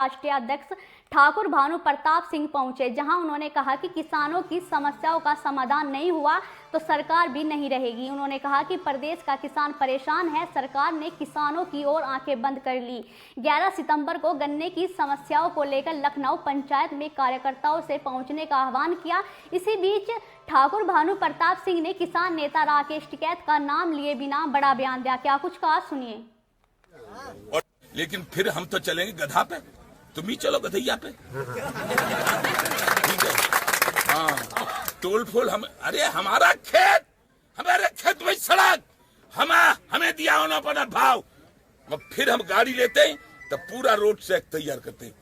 राष्ट्रीय अध्यक्ष ठाकुर भानु प्रताप सिंह पहुंचे, जहां उन्होंने कहा कि किसानों की समस्याओं का समाधान नहीं हुआ तो सरकार भी नहीं रहेगी। उन्होंने कहा कि प्रदेश का किसान परेशान है, सरकार ने किसानों की ओर आंखें बंद कर ली। 11 सितंबर को गन्ने की समस्याओं को लेकर लखनऊ पंचायत में कार्यकर्ताओं से पहुंचने का आह्वान किया। इसी बीच ठाकुर भानु प्रताप सिंह ने किसान नेता राकेश टिकैत का नाम लिए बिना बड़ा बयान दिया। क्या कुछ कहा, सुनिए। लेकिन फिर हम तो चलेंगे गधा पे, तुम ही चलो गधैया पे। ठीक है, हाँ, टोल फोल हम, अरे हमारा खेत, हमारे खेत में सड़क, हमें दिया होना पड़ा भाव, फिर हम गाड़ी लेते हैं तो पूरा रोड से तैयार करते हैं।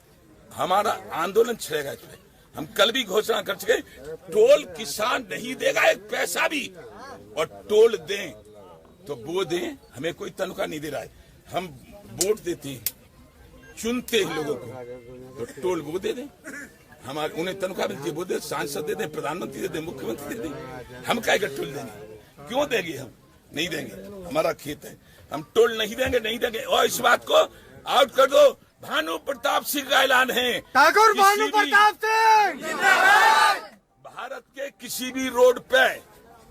हमारा आंदोलन छेड़ेगा इसमें। हम कल भी घोषणा कर चुके, टोल किसान नहीं देगा एक पैसा भी, और टोल दें तो वो दें, हमें कोई तनख्वाह नहीं दे रहा है। हम वोट देते हैं, चुनते हैं लोगों को, तो टोल वो दे दें, हमारे उन्हें तनख्वाह मिलती है, वो दे, सांसद दे दें, प्रधानमंत्री दे दें, मुख्यमंत्री दे दें। हम क्या टोल देंगे? क्यों देंगे? हम नहीं देंगे, हमारा खेत है, हम टोल नहीं देंगे, नहीं देंगे। और इस बात को आउट कर दो, भानु प्रताप सिंह का ऐलान है, ठाकुर भानु प्रताप सिंह, भारत के किसी भी रोड पे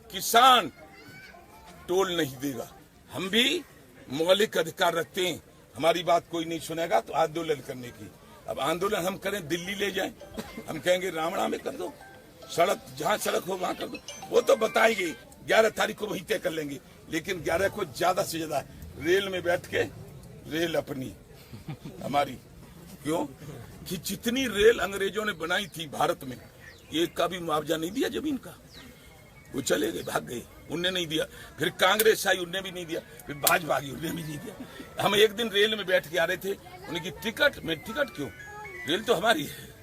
किसान टोल नहीं देगा। हम भी मौलिक अधिकार रखते हैं, हमारी बात कोई नहीं सुनेगा तो आंदोलन करने की। अब आंदोलन हम करें, दिल्ली ले जाएं, हम कहेंगे रामड़ा में कर दो, सड़क जहां सड़क हो वहां कर दो, वो तो बताएंगे 11 तारीख को वही तय कर लेंगे। लेकिन 11 को ज्यादा से ज्यादा रेल में बैठ के, रेल अपनी हमारी, क्यों कि जितनी रेल अंग्रेजों ने बनाई थी भारत में, एक का भी मुआवजा नहीं दिया जमीन का। वो चले गए, भाग गए, उनने नहीं दिया। फिर कांग्रेस आई, उनने भी नहीं दिया। फिर भाजपा आ गई, उनने भी नहीं दिया। हम एक दिन रेल में बैठ के आ रहे थे, उनकी टिकट में, टिकट क्यों? रेल तो हमारी है।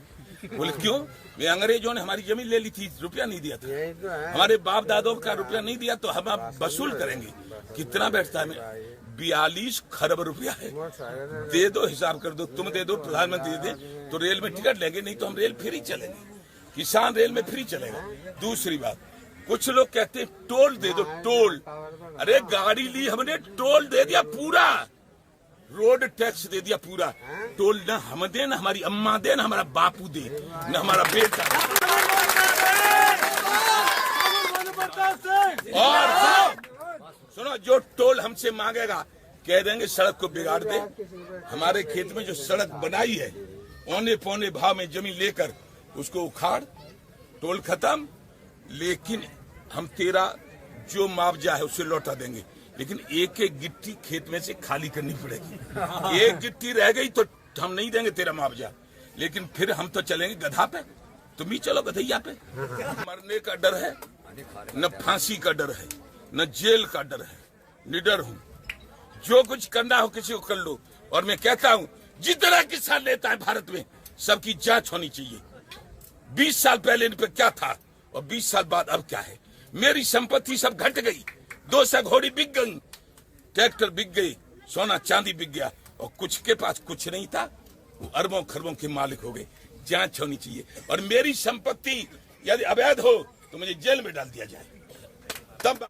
बोले क्यों? वे अंग्रेजों ने हमारी जमीन ले ली थी, रुपया नहीं दिया था, हमारे बाप दादों का रुपया नहीं दिया, तो हम अब वसूल करेंगे। कितना बैठता है? 42 खरब रुपया है। दे दो, हिसाब कर दो, तुम दे दो, प्रधानमंत्री दे दे, तो रेल में टिकट लेंगे, नहीं तो हम रेल फ्री चलेंगे, किसान रेल में फ्री चलेगा। दूसरी बात, कुछ लोग कहते हैं टोल दे दो, टोल, अरे गाड़ी ली हमने, टोल दे दिया पूरा, रोड टैक्स दे दिया पूरा। टोल न हम दे, न हमारी अम्मा दे, न हमारा बापू दे, न हमारा बेटा। और सुनो, जो टोल हमसे मांगेगा कह देंगे सड़क को बिगाड़ दे। हमारे खेत में जो सड़क बनाई है, औने पौने भाव में जमीन लेकर उसको उखाड़, टोल खत्म। लेकिन हम तेरा जो मुआवजा है उसे लौटा देंगे, लेकिन एक एक गिट्टी खेत में से खाली करनी पड़ेगी। एक गिट्टी रह गई तो हम नहीं देंगे तेरा मुआवजा। लेकिन फिर हम तो चलेंगे गधा पे, तुम ही चलो गधैया पे। मरने का डर है, न फांसी का डर है, न जेल का डर है। निडर हूँ, जो कुछ करना हो किसी को कर लो। और मैं कहता हूँ, जितना किसान लेता है भारत में, सबकी जांच होनी चाहिए। 20 साल पहले इन पे क्या था और 20 साल बाद अब क्या है। मेरी संपत्ति सब घट गई, 200 घोड़ी बिक गई, ट्रैक्टर बिक गई, सोना चांदी बिक गया, और कुछ के पास कुछ नहीं था, वो अरबों खरबों के मालिक हो गए। जांच होनी चाहिए, और मेरी संपत्ति यदि अवैध हो तो मुझे जेल में डाल दिया जाए, तब